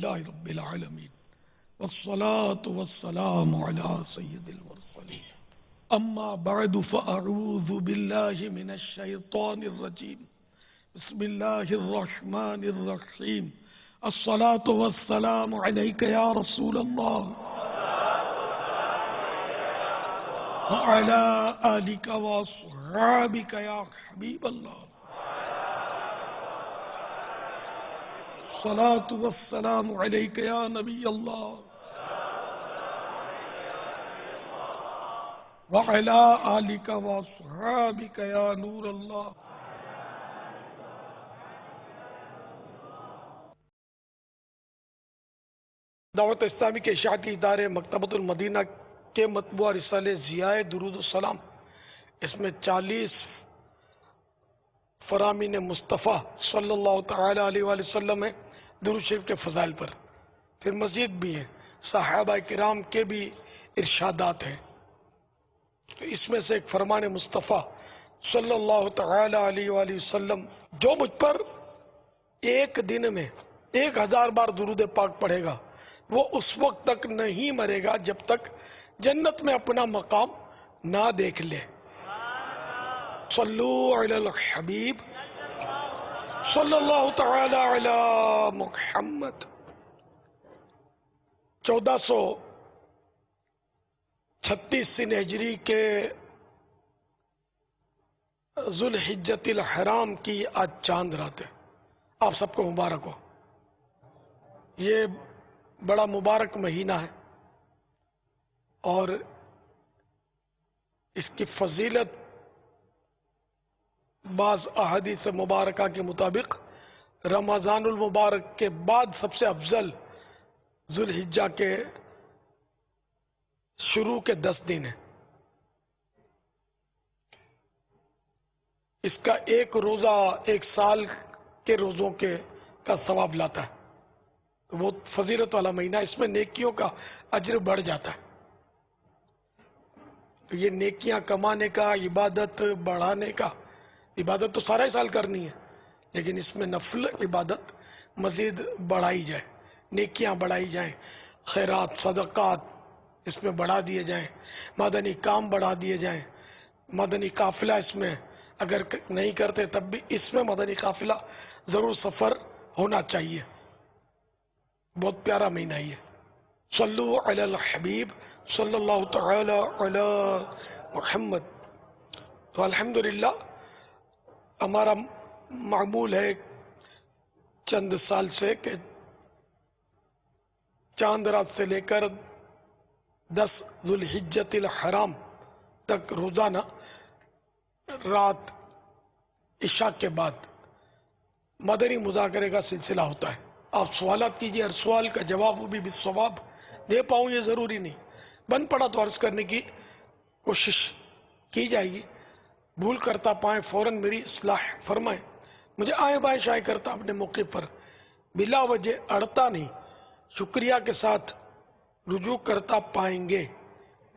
لله رب العالمين والصلاة والسلام على سيد المرسلين أما بعد فأعوذ بالله من الشيطان الرجيم بسم الله الرحمن الرحيم الصلاة والسلام عليك يا رسول الله وعلى آلك وأصحابك يا حبيب الله الصلاة والسلام عليك يا نبي الله وعلى آلك وأصحابك يا نور الله. دعوت اسلامی کے اشاعتی ادارے مکتبۃ المدینہ کے مطبوعہ رسالے ضیاء درود السلام، اس میں 40 فرامین مصطفیٰ صلی اللہ تعالی علیہ وآلہ وسلم ہے درود شریف کے فضائل پر، پھر مزید بھی ہیں صحابہ کرام کے بھی ارشادات ہیں. تو اس میں سے ایک فرمان مصطفیٰ صلی اللہ تعالی علیہ وآلہ وسلم، جو مجھ پر ایک دن میں 1000 بار درود پاک پڑھے گا وہ اس وقت تک نہیں مرے گا جب تک جنت میں اپنا مقام نہ دیکھ لے. صلو علی الحبیب صلی اللہ تعالی علی محمد. 1436 سن ہجری کے ذوالحجۃ الحرام کی آج چاند رات ہے. آپ سب کو مبارک ہو. یہ بڑا مبارک مہینہ ہے اور اس کی فضیلت بعض احادیث مبارکہ کے مطابق رمضان المبارک کے بعد سب سے افضل ذوالحجہ کے شروع کے 10 دن ہیں. اس کا ایک روزہ 1 سال کے روزوں کا ثواب لاتا ہے. وہ فضیلت والا مہینہ، اس میں نیکیوں کا اجر بڑھ جاتا ہے. تو یہ نیکیاں کمانے کا، عبادت بڑھانے کا، عبادت تو سارا سال کرنی ہے لیکن اس میں نفل عبادت مزید بڑھائی جائے، نیکیاں بڑھائی جائیں، خیرات صدقات اس میں بڑھا دیے جائیں، مدنی کام بڑھا دیے جائیں. مدنی قافلہ اس میں اگر نہیں کرتے تب بھی اس میں مدنی قافلہ ضرور سفر ہونا چاہیے. بہت پیارا مہینہ ہے. صلو علی الحبیب صلی اللہ تعالی علی محمد. تو الحمدللہ ہمارا معمول ہے چند سال سے کہ چاند رات سے لے کر 10 ذوالحجۃ الحرام تک روزانہ رات عشاء کے بعد مدنی مذاکرے کا سلسلہ ہوتا ہے. آپ سوالات کیجئے، ہر سوال کا جواب وہ بھی بالثواب دے پاؤں یہ ضروری نہیں، بن پڑا تو عرض کرنے کی کوشش کی جائے گی. بھول کرتا پائیں فوراً میری اصلاح فرمائیں. مجھے آئیں بائیں شائع کرتا اپنے موقع پر بلا وجہ اڑتا نہیں، شکریہ کے ساتھ رجوع کرتا پائیں گے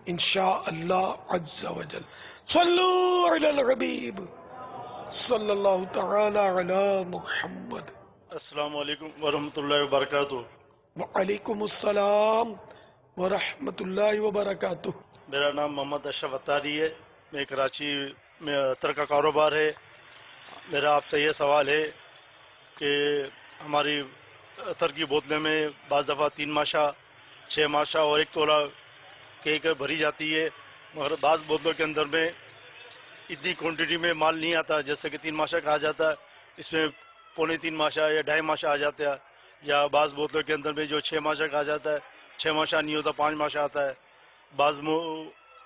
انشاءاللہ عز و جل. صلو علی الحبیب صلی اللہ تعالی علی محمد. السلام علیکم ورحمۃ اللہ وبرکاتہ. وعلیکم السلام ورحمۃ اللہ وبرکاتہ. میرا نام محمد اشرف اتاری ہے. میں کراچی میں عطر کا کاروبار ہے. میرا آپ سے یہ سوال ہے کہ ہماری عطر کی بوتلیں میں بعض دفعہ 3 ماشا 6 ماشا اور 1 تولہ کیک بھری جاتی ہے، مگر بعض بوتلوں کے اندر میں اتنی کوانٹٹی میں مال نہیں آتا. جیسے کہ 3 ماشا کہا جاتا ہے، اس میں 3.25 ماشا یا 2.5 ماشا آ جاتا ہے. یا بعض بوتلوں کے اندر میں جو 6 ماشا کہا جاتا ہے 6 ماشا نہیں ہوتا، 5 ماشا آتا ہے. بعض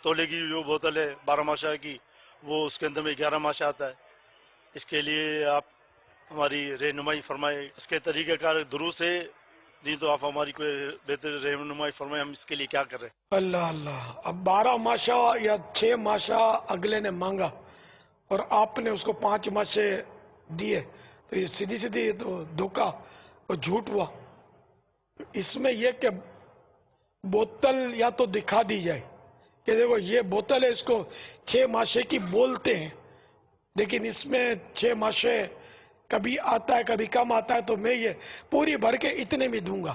تولے کی جو بوتل ہے 12 ماشا کی، وہ اس کے اندر میں 11 ماشا آتا ہے. اس کے لیے آپ ہماری رہنمائی فرمائیں. اس کے طریقہ کار درست ہے نہیں تو آپ ہماری کوئی بہتر رہنمائی فرمائیں، ہم اس کے لیے کیا کر رہے ہیں. اللہ اللہ. اب 12 ماشا یا 6 ماشا اگلے نے مانگا اور آپ نے اس کو 5 ماشے دیے تو یہ سیدھی تو دھوکہ اور جھوٹ ہوا. اس میں یہ کہ بوتل یا تو دکھا دی جائے کہ دیکھو یہ بوتل ہے، اس کو 6 ماشے کی بولتے ہیں، لیکن اس میں 6 ماشے کبھی آتا ہے کبھی کم آتا ہے، تو میں یہ پوری بھر کے اتنے میں دوں گا.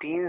3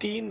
3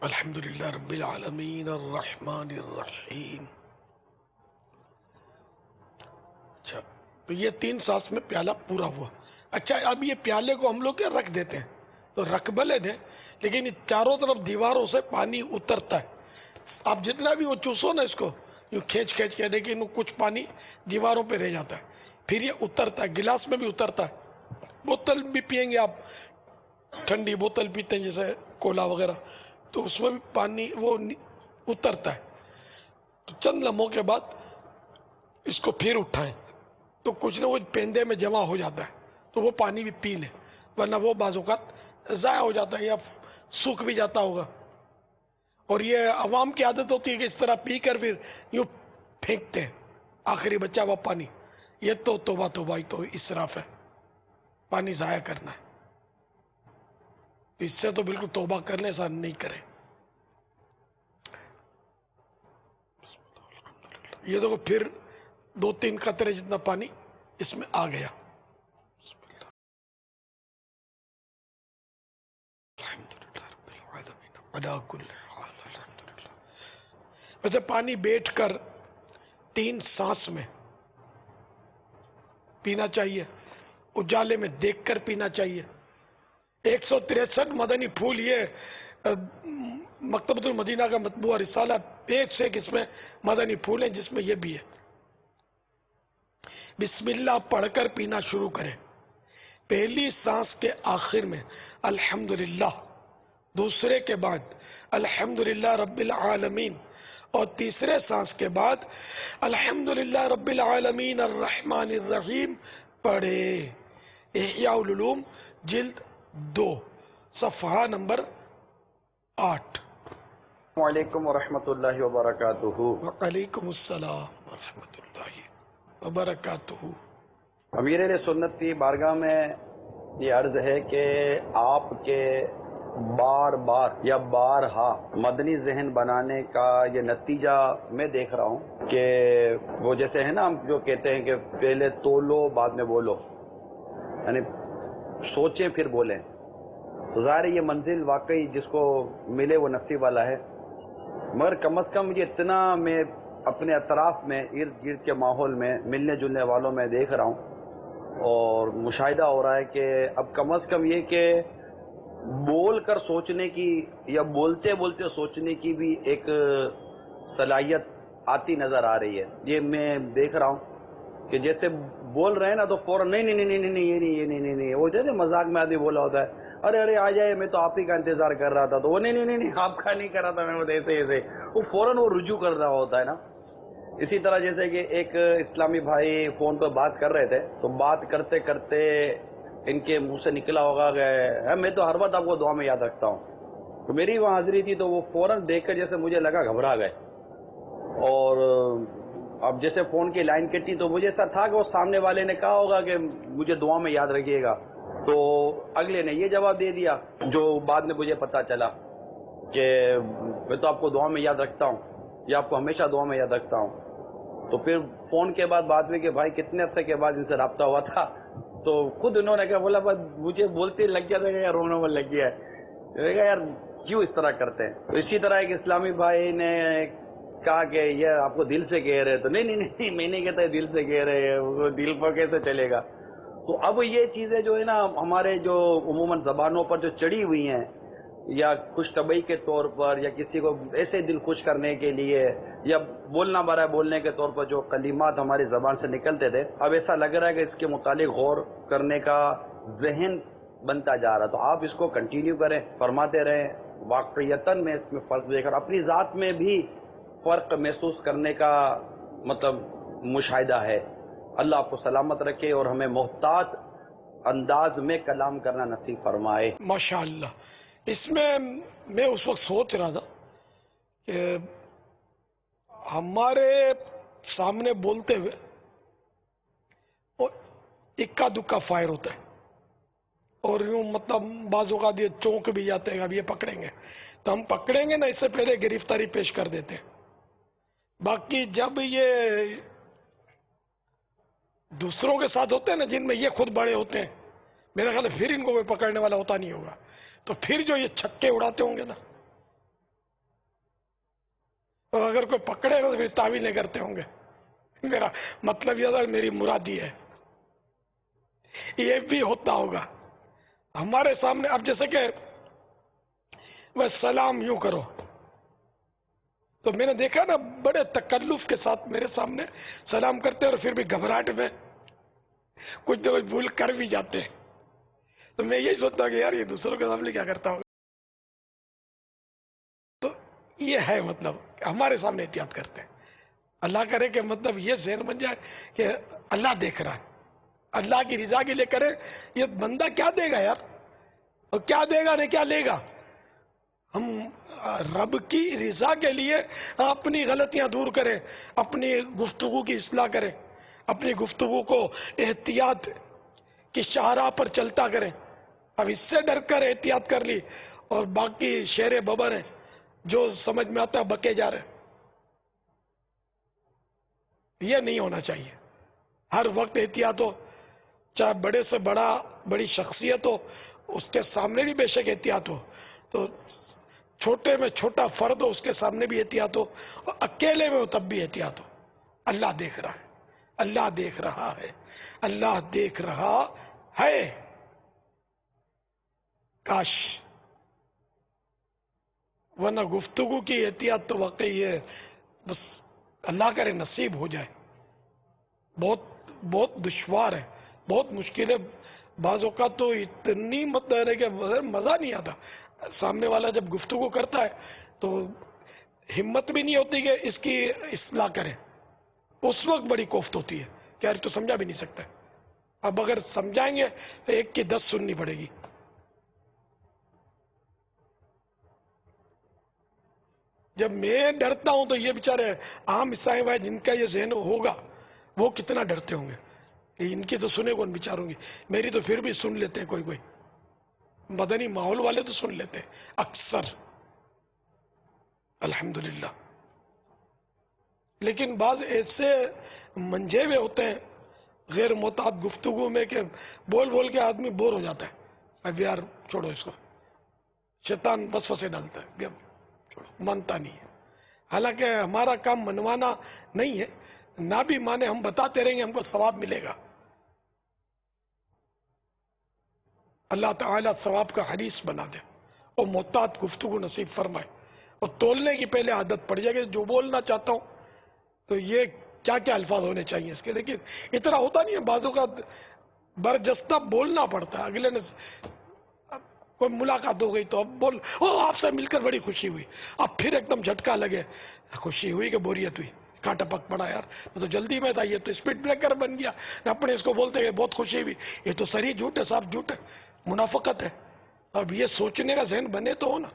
الحمدللہ رب العالمین الرحمن الرحیم. اچھا تو یہ 3 سانس میں پیالہ پورا ہوا. اچھا اب یہ پیالے کو ہم لوگ رکھ دیتے ہیں تو رکھ بلے دیں لیکن چاروں طرف دیواروں سے پانی اترتا ہے. آپ جتنا بھی وہ چوسو نا اس کو یوں کھینچ کھینچ کے دیکھیں کچھ پانی دیواروں پہ رہ جاتا ہے, پھر یہ اترتا ہے, گلاس میں بھی اترتا ہے. بوتل بھی پئیں گے آپ, ٹھنڈی بوتل پیتے ہیں جیسے کولا وغیرہ, تو اس میں بھی پانی وہ اترتا ہے. تو چند لمحوں کے بعد اس کو پھر اٹھائیں تو کچھ نہ کچھ پیندے میں جمع ہو جاتا ہے, تو وہ پانی بھی پی لیں, ورنہ وہ بعض اوقات ضائع ہو جاتا ہے یا سوکھ بھی جاتا ہوگا. اور یہ عوام کی عادت ہوتی ہے کہ اس طرح پی کر پھر یوں پھینکتے ہیں آخری بچہ ہوا پانی. یہ تو توبہ توبہ, ہی تو اسراف ہے, پانی ضائع کرنا ہے. اس سے تو بالکل توبہ کرنے سے نہیں کریں. یہ دیکھو پھر 2-3 قطرے جتنا پانی اس میں آ گیا. ویسے پانی بیٹھ کر 3 سانس میں پینا چاہیے, اجالے میں دیکھ کر پینا چاہیے. 163 مدنی پھول یہ مکتبۃ المدینہ کا مطبوعہ رسالہ, ایک سے ایک اس میں مدنی پھول ہیں جس میں یہ بھی ہے. بسم اللہ پڑھ کر پینا شروع کریں. پہلی سانس کے آخر میں الحمدللہ, دوسرے کے بعد الحمدللہ رب العالمین, اور تیسرے سانس کے بعد الحمدللہ رب العالمین الرحمن الرحیم پڑھے. احیاء العلوم جلد 2 صفحہ نمبر 8. السلام علیکم ورحمۃ اللہ وبرکاتہ. وعلیکم السلام ورحمۃ اللہ وبرکاتہ. امیر اہل سنت کی بارگاہ میں یہ عرض ہے کہ آپ کے بار بار یا بارہا مدنی ذہن بنانے کا یہ نتیجہ میں دیکھ رہا ہوں کہ وہ جیسے ہے نا ہم جو کہتے ہیں کہ پہلے تولو بعد میں بولو, یعنی سوچیں پھر بولیں. تو ظاہر یہ منزل واقعی جس کو ملے وہ نصیب والا ہے, مگر کم از کم یہ اتنا میں اپنے اطراف میں ارد گرد کے ماحول میں ملنے جلنے والوں میں دیکھ رہا ہوں اور مشاہدہ ہو رہا ہے کہ اب کم از کم یہ کہ بول کر سوچنے کی یا بولتے بولتے سوچنے کی بھی ایک صلاحیت آتی نظر آ رہی ہے. یہ میں دیکھ رہا ہوں کہ جیسے بول رہے ہیں نا تو فوراً نہیں نہیں نہیں نہیں یہ نہیں یہ نہیں نہیں, وہ جیسے مذاق میں آدمی بولا ہوتا ہے, ارے ارے آ جائے میں تو آپ ہی کا انتظار کر رہا تھا, تو وہ نہیں نہیں نہیں آپ کا نہیں کر رہا تھا میں, وہ ایسے ایسے وہ فوراً وہ رجوع کر رہا ہوتا ہے نا. اسی طرح جیسے کہ ایک اسلامی بھائی فون پہ بات کر رہے تھے, تو بات کرتے کرتے ان کے منہ سے نکلا ہوگا کہ میں تو ہر وقت آپ کو دعا میں یاد رکھتا ہوں. تو میری وہاں حاضری تھی تو وہ فوراً دیکھ کر جیسے مجھے لگا گھبرا گئے, اور اب جیسے فون کی لائن کٹی تو مجھے ایسا تھا کہ وہ سامنے والے نے کہا ہوگا کہ مجھے دعا میں یاد رکھیے گا, تو اگلے نے یہ جواب دے دیا جو بعد میں مجھے پتا چلا کہ میں تو آپ کو دعا میں یاد رکھتا ہوں یا آپ کو ہمیشہ دعا میں یاد رکھتا ہوں. تو پھر فون کے بعد بات ہوئی کہ بھائی کتنے عرصے کے بعد ان سے رابطہ ہوا تھا, تو خود انہوں نے کہا بولا بس مجھے بولتے لگ گیا تھا کہ یار رونا میں لگ گیا ہے, یار کیوں اس طرح کرتے ہیں. تو اسی طرح ایک اسلامی بھائی نے کہا کہ یہ آپ کو دل سے کہہ رہے, تو نہیں نہیں نہیں میں نہیں کہتا دل سے کہہ رہے ہیں, وہ دل پر کیسے چلے گا. تو اب یہ چیزیں جو ہے نا ہمارے جو عموماً زبانوں پر جو چڑھی ہوئی ہیں, یا خوش طبعی کے طور پر یا کسی کو ایسے دل خوش کرنے کے لیے یا بولنا برائے بولنے کے طور پر جو کلمات ہماری زبان سے نکلتے تھے, اب ایسا لگ رہا ہے کہ اس کے متعلق غور کرنے کا ذہن بنتا جا رہا. تو آپ اس کو کنٹینیو کریں, فرماتے رہیں. واقعیتاً میں اس میں فرق دیکھ رہا, اپنی ذات میں بھی فرق محسوس کرنے کا مطلب مشاہدہ ہے. اللہ آپ کو سلامت رکھے اور ہمیں محتاط انداز میں کلام کرنا نصیب فرمائے. ماشاءاللہ. اس میں اس وقت سوچ رہا تھا کہ ہمارے سامنے بولتے ہوئے اور اکا دکا فائر ہوتا ہے, اور یوں مطلب بعض اوقات یہ چونک بھی جاتے ہیں, اب یہ پکڑیں گے تو ہم پکڑیں گے نا, اس سے پہلے گرفتاری پیش کر دیتے ہیں. باقی جب یہ دوسروں کے ساتھ ہوتے ہیں نا جن میں یہ خود بڑے ہوتے ہیں, میرا خیال ہے پھر ان کو کوئی پکڑنے والا ہوتا نہیں ہوگا. تو پھر جو یہ چھکے اڑاتے ہوں گے نا, اور اگر کوئی پکڑے گا تو پھر تعویل نہیں کرتے ہوں گے. میرا مطلب یہ تھا میری مراد یہ ہے. یہ بھی ہوتا ہوگا ہمارے سامنے. اب جیسے کہ وہ سلام یوں کرو تو میں نے دیکھا نا بڑے تکلف کے ساتھ میرے سامنے سلام کرتے اور پھر بھی گھبراہٹ میں کچھ نہ کچھ بھول کر بھی جاتے ہیں. تو میں یہی سوچتا ہوں کہ یار یہ دوسروں کے سامنے کیا کرتا ہوگا. تو یہ ہے مطلب ہمارے سامنے احتیاط کرتے ہیں. اللہ کرے کہ مطلب یہ ذہن بن جائے کہ اللہ دیکھ رہا ہے, اللہ کی رضا کے لیے کرے. یہ بندہ کیا دے گا یار, اور کیا دے گا نہیں کیا لے گا. ہم رب کی رضا کے لیے اپنی غلطیاں دور کریں, اپنی گفتگو کی اصلاح کریں, اپنی گفتگو کو احتیاط کی شاہراہ پر چلتا کریں. اب اس سے ڈر کر احتیاط کر لی اور باقی شیر ببر ہیں جو سمجھ میں آتا ہے بکے جا رہے. یہ نہیں ہونا چاہیے. ہر وقت احتیاط ہو, چاہے بڑے سے بڑی شخصیت ہو اس کے سامنے بھی بے شک احتیاط ہو, تو چھوٹے میں چھوٹا فرد ہو اس کے سامنے بھی احتیاط ہو, اور اکیلے میں ہو تب بھی احتیاط ہو. اللہ دیکھ رہا ہے, اللہ دیکھ رہا ہے, اللہ دیکھ رہا ہے. کاش ورنہ گفتگو کی احتیاط تو واقعی ہے بس اللہ کرے نصیب ہو جائے. بہت دشوار ہے, بہت مشکل ہے. بعض اوقات تو اتنی مطلب ہے کہ مزہ نہیں آتا. سامنے والا جب گفتگو کرتا ہے تو ہمت بھی نہیں ہوتی کہ اس کی اصلاح کرے. اس وقت بڑی کوفت ہوتی ہے کہ یار تو سمجھا بھی نہیں سکتا. اب اگر سمجھائیں گے تو 1 کی 10 سننی پڑے گی. جب میں ڈرتا ہوں تو یہ بیچارے عام عیسائی بھائی جن کا یہ ذہن ہوگا وہ کتنا ڈرتے ہوں گے کہ ان کی تو سنے کون بیچاروں گی. میری تو پھر بھی سن لیتے ہیں کوئی مدنی ماحول والے تو سن لیتے ہیں اکثر الحمدللہ. لیکن بعض ایسے منجے ہوئے ہوتے ہیں غیر محتاط گفتگو میں کہ بول کے آدمی بور ہو جاتا ہے. اب یار چھوڑو اس کو, شیطان وسوسے ڈالتا ہے, اب چھوڑو, مانتا نہیں ہے. حالانکہ ہمارا کام منوانا نہیں ہے, نہ بھی مانے ہم بتاتے رہیں گے, ہم کو ثواب ملے گا. اللہ تعالیٰ ثواب کا حریص بنا دے اور محتاط گفتگو نصیب فرمائے. اور تولنے کی پہلے عادت پڑ جائے کہ جو بولنا چاہتا ہوں تو یہ کیا کیا الفاظ ہونے چاہیے اس کے. لیکن اتنا ہوتا نہیں ہے, بعضوں کا برجستہ بولنا پڑتا ہے. اگلے نے کوئی ملاقات ہو گئی تو اب بول, آپ سے مل کر بڑی خوشی ہوئی. اب پھر ایک دم جھٹکا لگے, خوشی ہوئی کہ بوریت ہوئی, کہاں ٹپک پڑا یار, تو جلدی میں تھا, یہ تو اسپیڈ بریکر بن گیا. اپنے اس کو بولتے ہیں بہت خوشی ہوئی, یہ تو سری جھوٹ ہے, صاحب جھوٹ ہے, منافقت ہے. اب یہ سوچنے کا ذہن بنے تو ہو نا.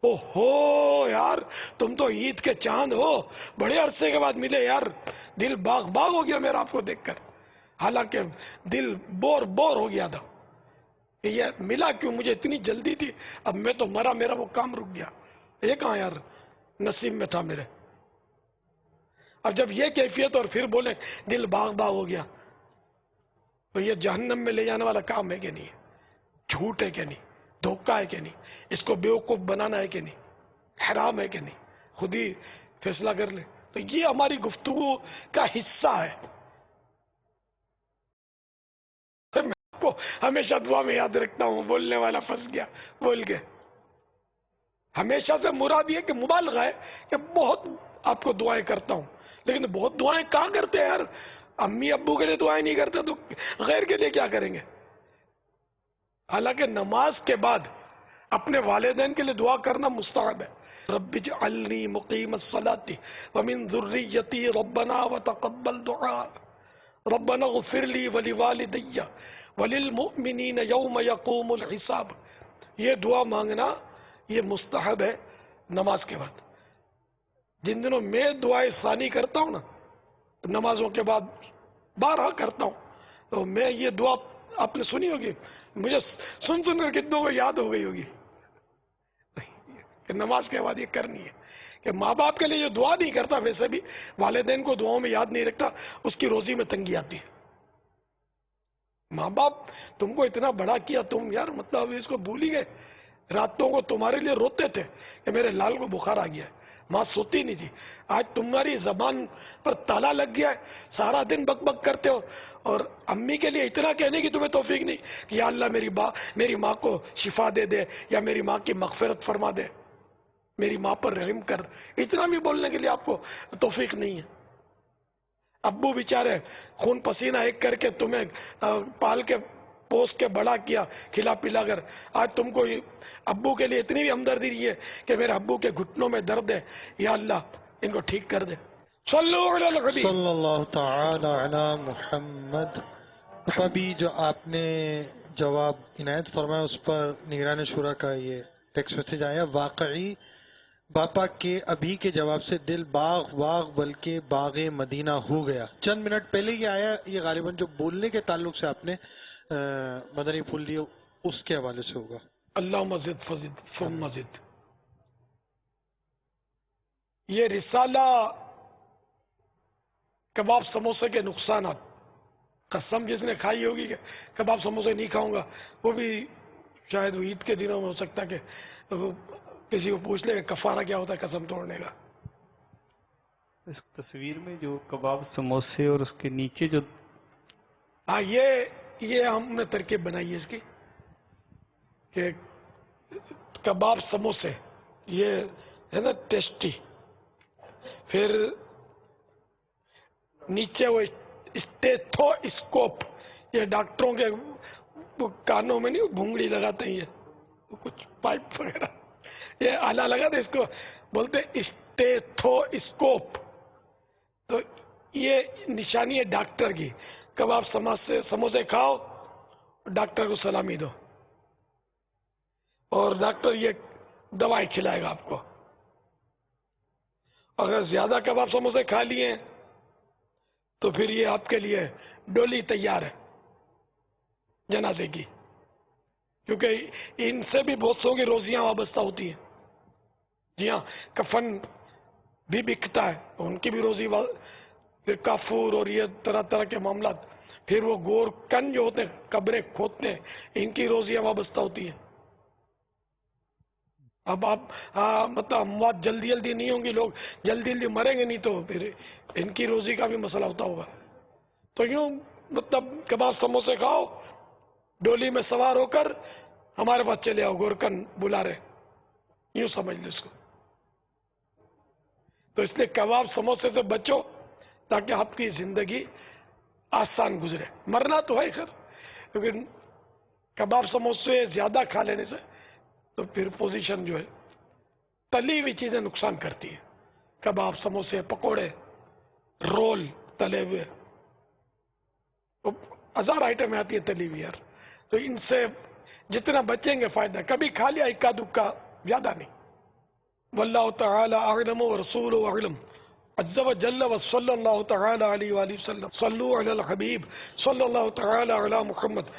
ہو یار تم تو عید کے چاند ہو, بڑے عرصے کے بعد ملے یار, دل باغ ہو گیا میرا آپ کو دیکھ کر. حالانکہ دل بور ہو گیا تھا کہ یہ ملا کیوں, مجھے اتنی جلدی تھی, اب میں تو مرا, میرا وہ کام رک گیا. یہ کہاں یار نصیب میں تھا میرے. اب جب یہ کیفیت اور پھر بولے دل باغ ہو گیا, تو یہ جہنم میں لے جانے والا کام ہے کہ نہیں ہے, جھوٹ ہے کہ نہیں, دھوکہ ہے کہ نہیں, اس کو بیوقوف بنانا ہے کہ نہیں, حرام ہے کہ نہیں, خود ہی فیصلہ کر لے. تو یہ ہماری گفتگو کا حصہ ہے. میں آپ کو ہمیشہ دعا میں یاد رکھتا ہوں, بولنے والا پھنس گیا بول کے. ہمیشہ سے مراد یہ کہ مبالغہ ہے کہ بہت آپ کو دعائیں کرتا ہوں, لیکن بہت دعائیں کہاں کرتے ہیں یار. امی ابو کے لیے دعائیں نہیں کرتے تو غیر کے لیے کیا کریں گے. حالانکہ نماز کے بعد اپنے والدین کے لیے دعا کرنا مستحب ہے. رب اجعلنی مقیم الصلاۃ ومن ذریتی ربنا وتقبل دعاء ربنا اغفر لی ولوالدی وللمؤمنین یوم یقوم الحساب. یہ دعا مانگنا یہ مستحب ہے نماز کے بعد. جن دنوں میں دعائیں ثانی کرتا ہوں نا, نمازوں کے بعد بارہا کرتا ہوں, تو میں یہ دعا آپ نے سنی ہوگی, مجھے سن کر کتنوں کو یاد ہو گئی ہوگی کہ نماز کے بعد یہ کرنی ہے. کہ ماں باپ کے لیے یہ دعا نہیں کرتا, ویسے بھی والدین کو دعاؤں میں یاد نہیں رکھتا, اس کی روزی میں تنگی آتی ہے. ماں باپ تم کو اتنا بڑا کیا, تم یار مطلب اس کو بھول ہی گئے. راتوں کو تمہارے لیے روتے تھے کہ میرے لال کو بخار آ گیا ہے, ماں سوتی نہیں تھی. آج تمہاری زبان پر تالا لگ گیا ہے, سارا دن بک بک کرتے ہو, اور امی کے لیے اتنا کہنے کی تمہیں توفیق نہیں کہ یا اللہ میری ماں کو شفا دے دے, یا میری ماں کی مغفرت فرما دے, میری ماں پر رحم کر, اتنا بھی بولنے کے لیے آپ کو توفیق نہیں ہے. ابو بیچارے خون پسینہ ایک کر کے تمہیں پال کے پوس کے بڑا کیا, کھلا پلا کر, آج تم کو ابو کے لیے اتنی بھی ہمدردی نہیں ہے کہ میرے ابو کے گھٹنوں میں درد ہے, یا اللہ ان کو ٹھیک کر دے. صلو علی الحبیب صلی اللہ تعالی علی محمد. ابھی جو آپ نے جواب عنایت فرمایا اس پر نگران شورا کا یہ ٹیکسٹ میسج آیا. واقعی باپا کے ابھی کے جواب سے دل باغ بلکہ باغ مدینہ ہو گیا. چند منٹ پہلے یہ آیا, یہ غالباً جو بولنے کے تعلق سے آپ نے مدنی پھول لیے اس کے حوالے سے ہوگا. اللہ مزید فضید ثم مزید. یہ رسالہ کباب سموسے کے نقصانات, قسم جس نے کھائی ہوگی کہ کباب سموسے نہیں کھاؤں گا, وہ بھی شاید عید کے دنوں میں ہو سکتا ہے کہ کسی کو پوچھ لے کہ کفارہ کیا ہوتا ہے قسم توڑنے کا. اس تصویر میں جو کباب سموسے اور اس کے نیچے جو, ہاں یہ ہم نے ترکیب بنائی ہے اس کی کہ کباب سموسے یہ ہے نا ٹیسٹی, پھر نیچے وہ اسٹیتھو اسکوپ, یہ ڈاکٹروں کے کانوں میں نہیں بھونگڑی لگاتے ہیں, یہ کچھ پائپ وغیرہ, یہ آلہ لگاتے اس کو بولتے اسٹیتھو اسکوپ. تو یہ نشانی ہے ڈاکٹر کی, کباب سموسے کھاؤ, ڈاکٹر کو سلامی دو, اور ڈاکٹر یہ دوائی کھلائے گا آپ کو. اگر زیادہ کباب سموسے کھا لیے تو پھر یہ آپ کے لیے ڈولی تیار ہے جنازے کی, کیونکہ ان سے بھی بہت سو کی روزیاں وابستہ ہوتی ہیں. جی ہاں, کفن بھی بکتا ہے, ان کی بھی روزی, پھر کافور اور یہ طرح طرح کے معاملات, پھر وہ گور کن جو ہوتے ہیں قبریں کھودتے ہیں, ان کی روزیاں وابستہ ہوتی ہیں. اب آپ مطلب اموات جلدی نہیں ہوں گی, لوگ جلدی مریں گے نہیں, تو پھر ان کی روزی کا بھی مسئلہ ہوتا ہوگا. تو یوں مطلب کباب سموسے کھاؤ, ڈولی میں سوار ہو کر ہمارے پاس چلے آؤ, گورکن بلا رہے, یوں سمجھ لو اس کو. تو اس لیے کباب سموسے سے بچو تاکہ آپ کی زندگی آسان گزرے. مرنا تو ہے خیر, لیکن کباب سموسے زیادہ کھا لینے سے تو پھر پوزیشن جو ہے, تلی ہوئی چیزیں نقصان کرتی ہیں. کباب سموسے پکوڑے رول تلے ہوئے, ہزار آئٹمیں آتی ہیں تلی ہوئی یار, تو ان سے جتنا بچیں گے فائدہ. کبھی کھا لیا اکا دکا, زیادہ نہیں. واللہ تعالی اعلم ورسولہ اعلم عز و جل وصلی اللہ تعالی علیہ وآلہ وسلم. صلو علی الحبیب صلی اللہ تعالی علی محمد.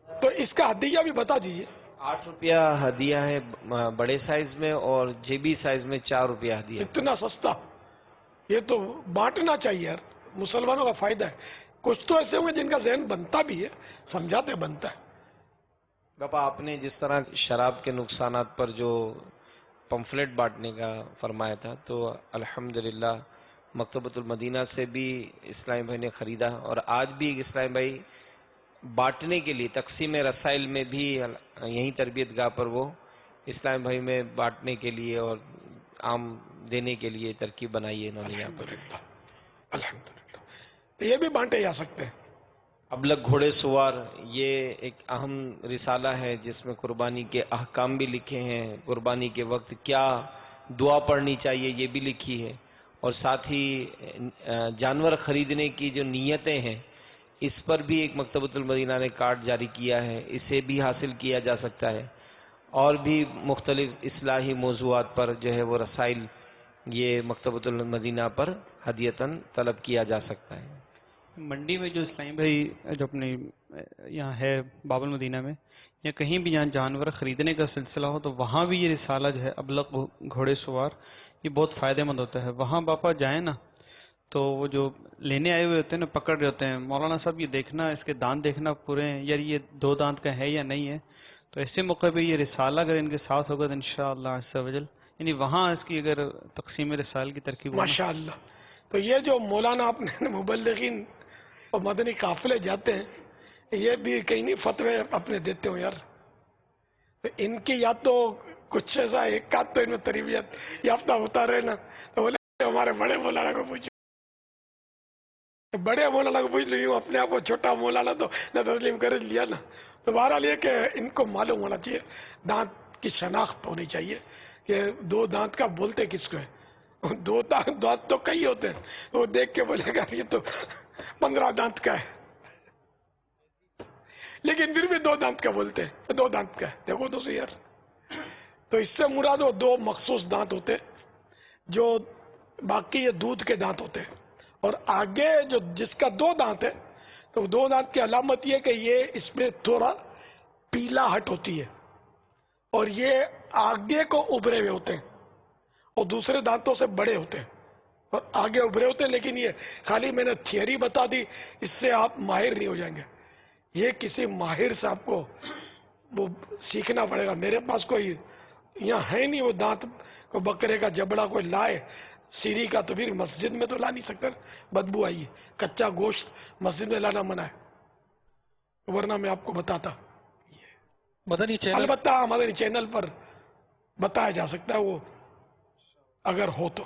تو اس کا ہدیہ بھی بتا دیجیے. 8 روپیہ ہدیہ ہے بڑے سائز میں, اور جیبی سائز میں 4 روپیہ ہدیہ. اتنا سستا, یہ تو بانٹنا چاہیے یار, مسلمانوں کا فائدہ ہے. کچھ تو ایسے ہوں گے جن کا ذہن بنتا بھی ہے, سمجھاتے بنتا ہے. باپا آپ نے جس طرح شراب کے نقصانات پر جو پمفلیٹ بانٹنے کا فرمایا تھا, تو الحمدللہ مکتبۃ المدینہ سے بھی اسلامی بھائی نے خریدا, اور آج بھی اسلامی بھائی بانٹنے کے لیے تقسیم رسائل میں بھی یہیں تربیت گاہ پر وہ اسلامی بھائی میں بانٹنے کے لیے اور عام دینے کے لیے ترکیب بنائی ہے انہوں نے یہاں پر. الحمدللہ یہ بھی بانٹے جا سکتے ہیں. ابلغ گھوڑے سوار یہ ایک اہم رسالہ ہے جس میں قربانی کے احکام بھی لکھے ہیں, قربانی کے وقت کیا دعا پڑھنی چاہیے یہ بھی لکھی ہے, اور ساتھ ہی جانور خریدنے کی جو نیتیں ہیں اس پر بھی ایک مکتبۃ المدینہ نے کارڈ جاری کیا ہے, اسے بھی حاصل کیا جا سکتا ہے. اور بھی مختلف اصلاحی موضوعات پر جو ہے وہ رسائل یہ مکتبۃ المدینہ پر ہدیتاً طلب کیا جا سکتا ہے. منڈی میں جو اسلامی بھائی جو اپنے یہاں ہے باب المدینہ میں, یا کہیں بھی یہاں جانور خریدنے کا سلسلہ ہو, تو وہاں بھی یہ رسالہ جو ہے ابلغ گھوڑے سوار یہ بہت فائدہ مند ہوتا ہے. وہاں باپا جائیں نا تو وہ جو لینے آئے ہوئے ہوتے ہیں نا, پکڑ رہے ہوتے ہیں, مولانا صاحب یہ دیکھنا, اس کے دانت دیکھنا پورے ہیں یار, یہ 2 دانت کا ہے یا نہیں ہے. تو ایسے موقع پہ یہ رسالہ اگر ان کے ساتھ ہوگا تو انشاءاللہ عز و جل یعنی وہاں اس کی اگر تقسیم رسائل کی ترکیب ہونا ماشاء اللہ. تو یہ جو مولانا آپ نے مبلغین اور مدنی قافلے جاتے ہیں یہ بھی کہیں نہیں فتوے اپنے دیتے ہو یار. تو ان کی یا تو کچھ ایسا ایک آدھ تو ان میں تربیت یافتہ ہوتا رہے نا. تو بولے ہمارے بڑے مولانا کو پوچھو, بڑے مولانا کو پوچھ لوں, اپنے آپ کو چھوٹا مولانا تو نہ تسلیم کر لیا نا. تو بہرحال یہ کہ ان کو معلوم ہونا چاہیے, دانت کی شناخت ہونی چاہیے کہ دو دانت کا بولتے کس کو ہے. دو دانت تو کئی ہوتے ہیں, وہ دیکھ کے بولے گا یہ تو 15 دانت کا ہے, لیکن پھر بھی 2 دانت کا بولتے ہیں, 2 دانت کا ہے. دیکھو تو صحیح یار. تو اس سے مراد وہ 2 مخصوص دانت ہوتے ہیں, جو باقی یہ دودھ کے دانت ہوتے ہیں. اور آگے جو جس کا 2 دانت ہے, تو 2 دانت کی علامت یہ کہ یہ اس میں تھوڑا پیلا ہٹ ہوتی ہے, اور یہ آگے کو ابھرے ہوئے ہوتے ہیں, اور دوسرے دانتوں سے بڑے ہوتے ہیں اور آگے ابھرے ہوتے ہیں. لیکن یہ خالی میں نے تھیوری بتا دی, اس سے آپ ماہر نہیں ہو جائیں گے. یہ کسی ماہر سے آپ کو وہ سیکھنا پڑے گا. میرے پاس کوئی یہاں ہے نہیں وہ دانت, کو بکرے کا جبڑا کوئی لائے سیری کا, تو پھر مسجد میں تو لا نہیں سکتا, بدبو آئی. کچا گوشت مسجد میں لانا منع ہے, ورنہ میں آپ کو بتاتا. مدنی چینل البتہ مدنی چینل پر بتایا جا سکتا ہے وہ اگر ہو تو.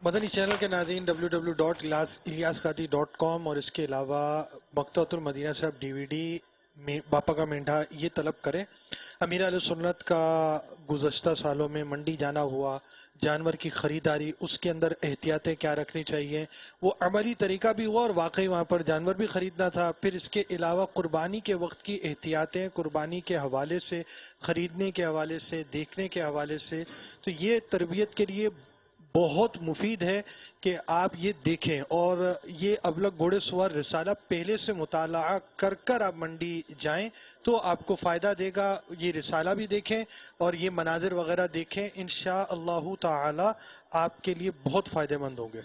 مدنی چینل کے ناظرین www.ilyasqadhi.com اور اس کے علاوہ مکتبۃ المدینہ سے آپ DVD باپا کا مینڈھا یہ طلب کریں. امیر اہل سنت کا گزشتہ سالوں میں منڈی جانا ہوا, جانور کی خریداری, اس کے اندر احتیاطیں کیا رکھنی چاہیے, وہ عملی طریقہ بھی ہوا اور واقعی وہاں پر جانور بھی خریدنا تھا. پھر اس کے علاوہ قربانی کے وقت کی احتیاطیں, قربانی کے حوالے سے, خریدنے کے حوالے سے, دیکھنے کے حوالے سے, تو یہ تربیت کے لیے بہت مفید ہے کہ آپ یہ دیکھیں. اور یہ ابلغ گھوڑے سوار رسالہ پہلے سے مطالعہ کر کر آپ منڈی جائیں تو آپ کو فائدہ دے گا. یہ رسالہ بھی دیکھیں اور یہ مناظر وغیرہ دیکھیں, انشاءاللہ تعالی آپ کے لیے بہت فائدہ مند ہوں گے.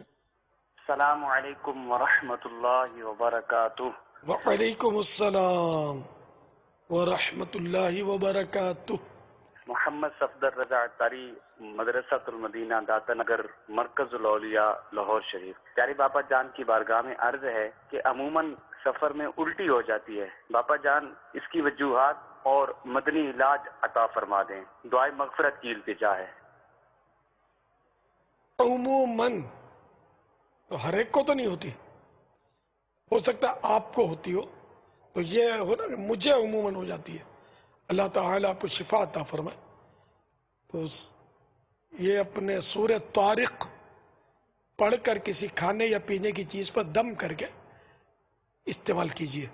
السلام علیکم ورحمۃ اللہ وبرکاتہ. وعلیکم السلام ورحمۃ اللہ وبرکاتہ. محمد صفدر رضا اتاری, مدرسۃ المدینہ داتا نگر, مرکز الاولیاء, لاہور شریف. پیارے باپا جان کی بارگاہ میں عرض ہے کہ عموماً سفر میں الٹی ہو جاتی ہے. باپا جان اس کی وجوہات اور مدنی علاج عطا فرما دیں. دعائے مغفرت کی التجا ہے. عموماً تو ہر ایک کو تو نہیں ہوتی, ہو سکتا ہے آپ کو ہوتی ہو, تو یہ ہو نا کہ مجھے عموماً ہو جاتی ہے. اللہ تعالیٰ آپ کو شفا عطا فرمائے. تو یہ اپنے سورہ طارق پڑھ کر کسی کھانے یا پینے کی چیز پر دم کر کے استعمال کیجئے.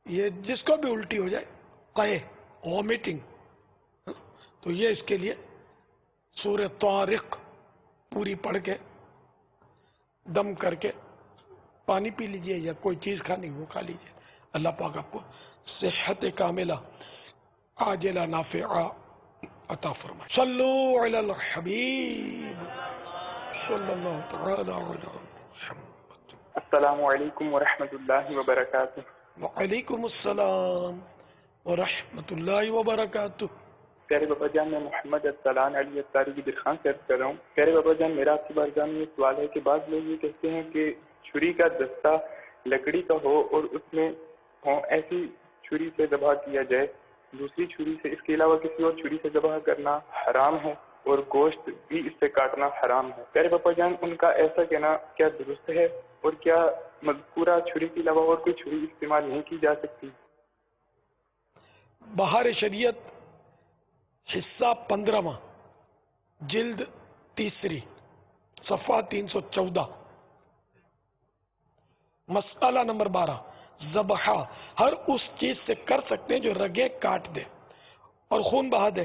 یہ جس کو بھی الٹی ہو جائے, قے, وومیٹنگ, تو یہ اس کے لیے سورہ طارق پوری پڑھ کے دم کر کے پانی پی لیجئے یا کوئی چیز کھانی وہ کھا لیجئے. اللہ پاک آپ کو صحت کاملہ عاجلہ نافعہ عطا فرمائے. صلو علی الحبیب صلی اللہ تعالی علی محمد. السلام علیکم ورحمۃ اللہ وبرکاتہ. وعلیکم السلام ورحمۃ اللہ وبرکاتہ. پیارے بابا جان, میں محمد ارسلان علی اتاری کی درخواست پیش کر رہا ہوں. پیارے بابا جان, میرا آپ کی بارگاہ میں یہ سوال ہے کہ بعض لوگ یہ کہتے ہیں کہ چھری کا دستہ لکڑی کا ہو اور اس میں ایسی چھری سے ذبح کیا جائے, دوسری چھری سے, اس کے علاوہ کسی اور چھری سے ذبح کرنا حرام ہے اور گوشت بھی اس سے کاٹنا حرام ہے. پیارے باپا جان, ان کا ایسا کہنا کیا درست ہے اور کیا مذکورہ چھری کے علاوہ اور کوئی چھری استعمال نہیں کی جا سکتی؟ بہار شریعت حصہ 15واں, جلد 3, صفحہ 314, مسئلہ نمبر 12. ذبح ہر اس چیز سے کر سکتے ہیں جو رگیں کاٹ دے اور خون بہا دے.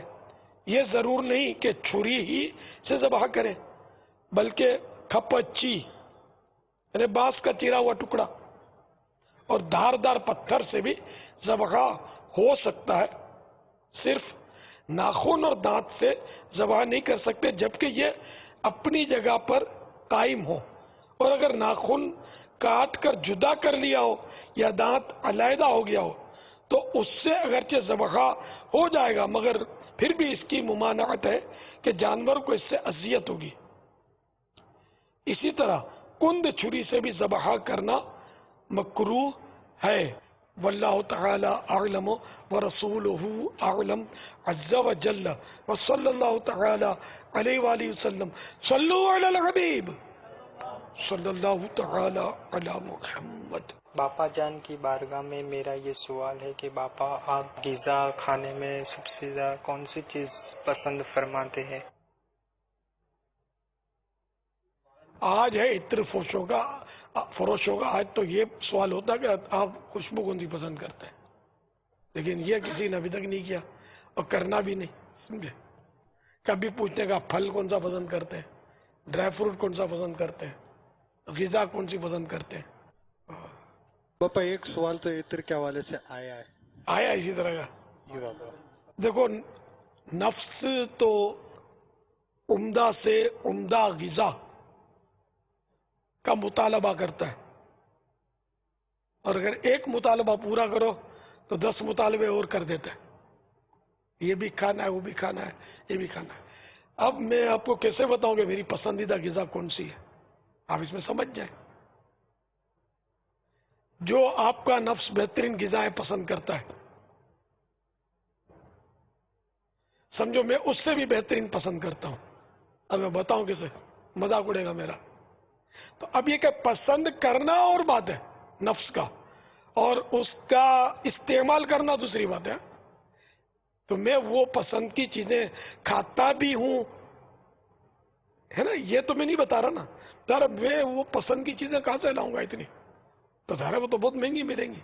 یہ ضرور نہیں کہ چھری ہی سے ذبح کریں, بلکہ کھپچی یعنی بانس کا چیرا ہوا ٹکڑا اور دھاردار پتھر سے بھی ذبح ہو سکتا ہے. صرف ناخن اور دانت سے ذبح نہیں کر سکتے جبکہ یہ اپنی جگہ پر قائم ہو, اور اگر ناخن کاٹ کر جدا کر لیا ہو یا دانت علیحدہ ہو گیا ہو تو اس سے اگرچہ ذبح ہو جائے گا، مگر پھر بھی اس کی ممانعت ہے کہ جانور کو اس سے اذیت ہوگی۔ اسی طرح کند چھری سے بھی ذبح کرنا مکروہ ہے۔ واللہ تعالی اعلم ورسولہ اعلم عز وجل وصلی اللہ تعالی علیہ وآلہ وسلم۔ صلو علی الحبیب صلی اللہ تعالی علی محمد۔ باپا جان کی بارگاہ میں میرا یہ سوال ہے کہ باپا آپ غذا کھانے میں سب سے زیادہ کون سی چیز پسند فرماتے ہیں؟ آج ہے عطر فروشوں کا آج تو یہ سوال ہوتا ہے کہ آپ خوشبو کون سی پسند کرتے ہیں، لیکن یہ کسی نے ابھی تک نہیں کیا اور کرنا بھی نہیں، سمجھے؟ کبھی پوچھنے کا پھل کون سا پسند کرتے ہیں، ڈرائی فروٹ کون سا پسند کرتے ہیں، غذا کون سی پسند کرتے ہیں۔ باپا ایک سوال تو عطر کے حوالے سے آیا اسی طرح کا۔ دیکھو نفس تو عمدہ سے عمدہ غذا کا مطالبہ کرتا ہے، اور اگر ایک مطالبہ پورا کرو تو 10 مطالبے اور کر دیتا ہے، یہ بھی کھانا ہے، وہ بھی کھانا ہے، یہ بھی کھانا ہے۔ اب میں آپ کو کیسے بتاؤں کہ میری پسندیدہ غذا کون سی ہے؟ آپ اس میں سمجھ جائیں۔ جو آپ کا نفس بہترین غذائیں پسند کرتا ہے، سمجھو میں اس سے بھی بہترین پسند کرتا ہوں۔ اب میں بتاؤں کیسے، مذاق اڑے گا میرا۔ تو اب یہ کہ پسند کرنا اور بات ہے نفس کا، اور اس کا استعمال کرنا دوسری بات ہے۔ تو میں وہ پسند کی چیزیں کھاتا بھی ہوں، ہے نا، یہ تو میں نہیں بتا رہا نا، یار میں وہ پسند کی چیزیں کہاں سے لاؤں گا اتنی، تو ظاہر ہے وہ تو بہت مہنگی ملیں گی۔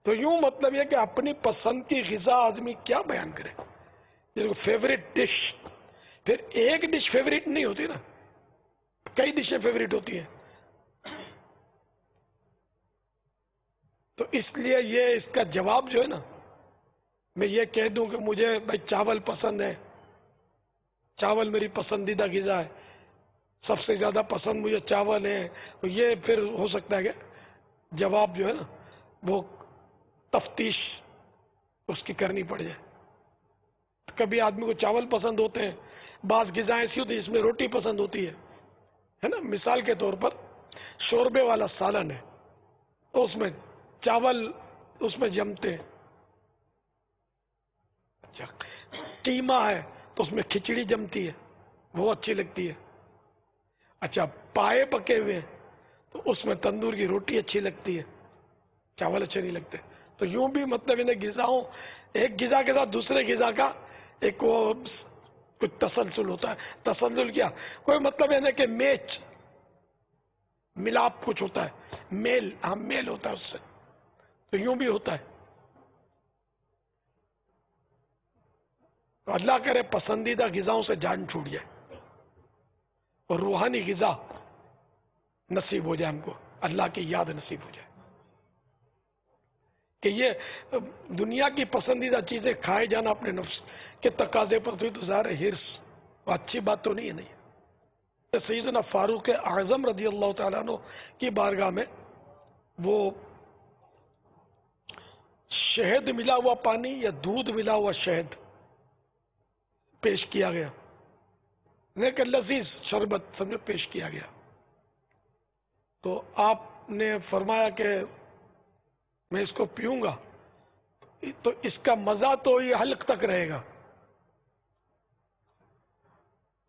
تو یوں مطلب یہ کہ اپنی پسند کی غذا آدمی کیا بیان کرے، فیوریٹ ڈش، پھر ایک ڈش فیوریٹ نہیں ہوتی نا، کئی ڈشیں فیوریٹ ہوتی ہیں۔ تو اس لیے یہ اس کا جواب جو ہے نا، میں یہ کہہ دوں کہ مجھے بھائی چاول پسند ہے، چاول میری پسندیدہ غذا ہے، سب سے زیادہ پسند مجھے چاول ہے، یہ پھر ہو سکتا ہے کہ جواب جو ہے نا وہ تفتیش اس کی کرنی پڑ جائے۔ کبھی آدمی کو چاول پسند ہوتے ہیں، بعض غذائیں ایسی ہوتی ہیں جس میں روٹی پسند ہوتی ہے نا۔ مثال کے طور پر شوربے والا سالن ہے تو اس میں چاول اس میں جمتے ہیں، اچھا قیمہ ہے تو اس میں کھچڑی جمتی ہے، وہ اچھی لگتی ہے۔ اچھا پائے پکے ہوئے ہیں تو اس میں تندور کی روٹی اچھی لگتی ہے، چاول اچھے نہیں لگتے۔ تو یوں بھی مطلب انہیں غذاؤں، ایک غذا کے ساتھ دوسرے غذا کا ایک وہ کچھ تسلسل ہوتا ہے۔ تسلسل کیا، کوئی مطلب ہے کہ میچ، ملاپ کچھ ہوتا ہے، میل، ہم میل ہوتا ہے اس سے۔ تو یوں بھی ہوتا ہے۔ تو اللہ کرے پسندیدہ غذاؤں سے جان چھوٹ جائے اور روحانی غذا نصیب ہو جائے ہم کو، اللہ کی یاد نصیب ہو جائے کہ یہ دنیا کی پسندیدہ چیزیں کھائے جانا اپنے نفس کے تقاضے پر تو ظاہر ہے ہرس، اچھی بات تو نہیں ہے۔ نہیں، سیدنا فاروق اعظم رضی اللہ تعالیٰ عنہ کی بارگاہ میں وہ شہد ملا ہوا پانی یا دودھ ملا ہوا شہد پیش کیا گیا، لیکن لذیذ شربت سمجھو پیش کیا گیا۔ تو آپ نے فرمایا کہ میں اس کو پیوں گا تو اس کا مزہ تو یہ حلق تک رہے گا،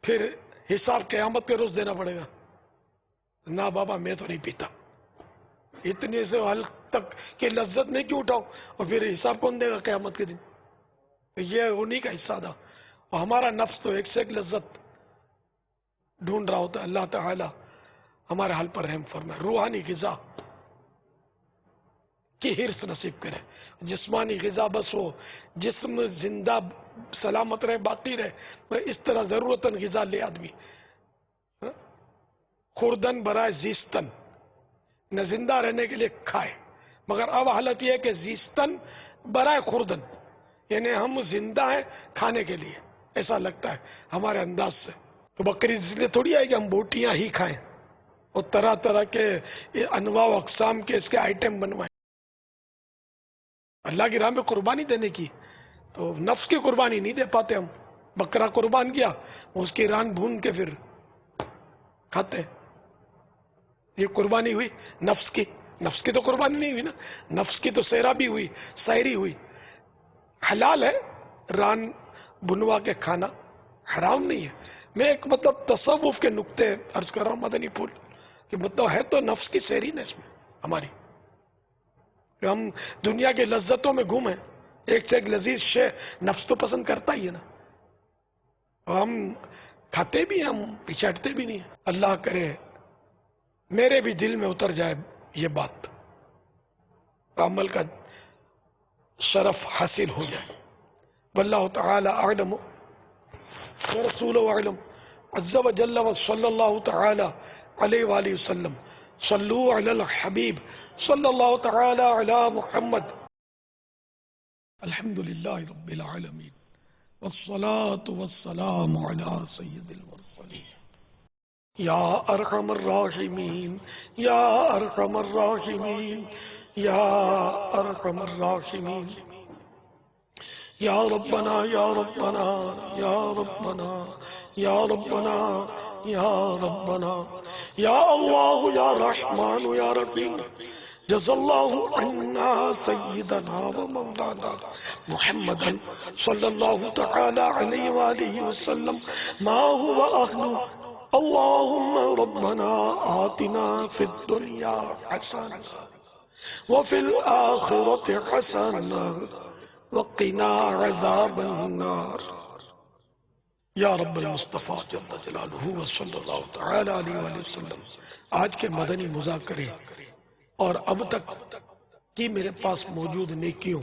پھر حساب قیامت کے روز دینا پڑے گا۔ نہ بابا میں تو نہیں پیتا، اتنے سے حلق تک کی لذت میں کیوں اٹھاؤں، اور پھر حساب کون دے گا قیامت کے دن؟ یہ انہی کا حصہ تھا۔ اور ہمارا نفس تو ایک سے ایک لذت ڈھونڈ رہا ہوتا ہے۔ اللہ تعالی ہمارے حال پر رحم فرمائے، روحانی غذا کی ہرس نصیب کرے، جسمانی غذا بس ہو، جسم زندہ سلامت رہے، باقی رہے، اس طرح ضرورتاً غذا لے آدمی۔ خوردن برائے زیستن، نہ زندہ رہنے کے لیے کھائے، مگر اب حالت یہ ہے کہ زیستن برائے خوردن، یعنی ہم زندہ ہیں کھانے کے لیے، ایسا لگتا ہے ہمارے انداز سے۔ تو بقرعید اس لیے تھوڑی آئے کہ ہم بوٹیاں ہی کھائیں، اور طرح طرح کے انواع و اقسام کے اس کے آئٹم بنوائے. اللہ کی راہ میں قربانی دینے کی تو نفس کی قربانی نہیں دے پاتے ہم. بکرا قربان کیا, اس کی ران بھون کے پھر کھاتے. یہ قربانی ہوئی نفس کی. نفس کی تو قربانی نہیں ہوئی نا, نفس کی تو سیرابی ہوئی, سیری ہوئی. حلال ہے ران بنوا کے کھانا, حرام نہیں ہے. میں ایک مطلب تصوف کے نقطے عرض کر رہا ہوں مدنی پھول, کہ مطلب ہے تو نفس کی سیری نا اس میں ہماری, کہ ہم دنیا کی لذتوں میں گھومیں. ایک سے ایک لذیذ شے نفس تو پسند کرتا ہی ہے نا, اور ہم کھاتے بھی ہیں, ہم پچھاڑتے بھی نہیں. اللہ کرے میرے بھی دل میں اتر جائے یہ بات, عمل کا شرف حاصل ہو جائے. واللہ تعالی اعلم ورسولہ اعلم عز و جل وصلی اللہ تعالی علیہ وآلہ وسلم. صلو علی الحبیب صلی اللہ تعالی علی محمد. الحمدللہ رب العالمین والصلاة والسلام علی سید المرسلین. یا ارحم الراحمین یا ارحم الراحمین یا ارحم الراحمین. یا ربنا یا ربنا یا ربنا یا ربنا یا ربنا یا اللہ یا رحمان یا رحیم. جزا اللہ عنا سیدنا و مولانا محمدا صلی اللہ تعالی علیہ وآلہ وسلم ما هو اہلہ. اللہم ربنا آتنا فی الدنیا حسنہ وفی الآخرة حسنہ وقنا عذاب النار. یا رب المصطفیٰ جل جلالہ وصلی اللہ تعالی علیہ وآلہ وسلم. آج کے مدنی مذاکرے اور اب تک کی میرے پاس موجود نیکیوں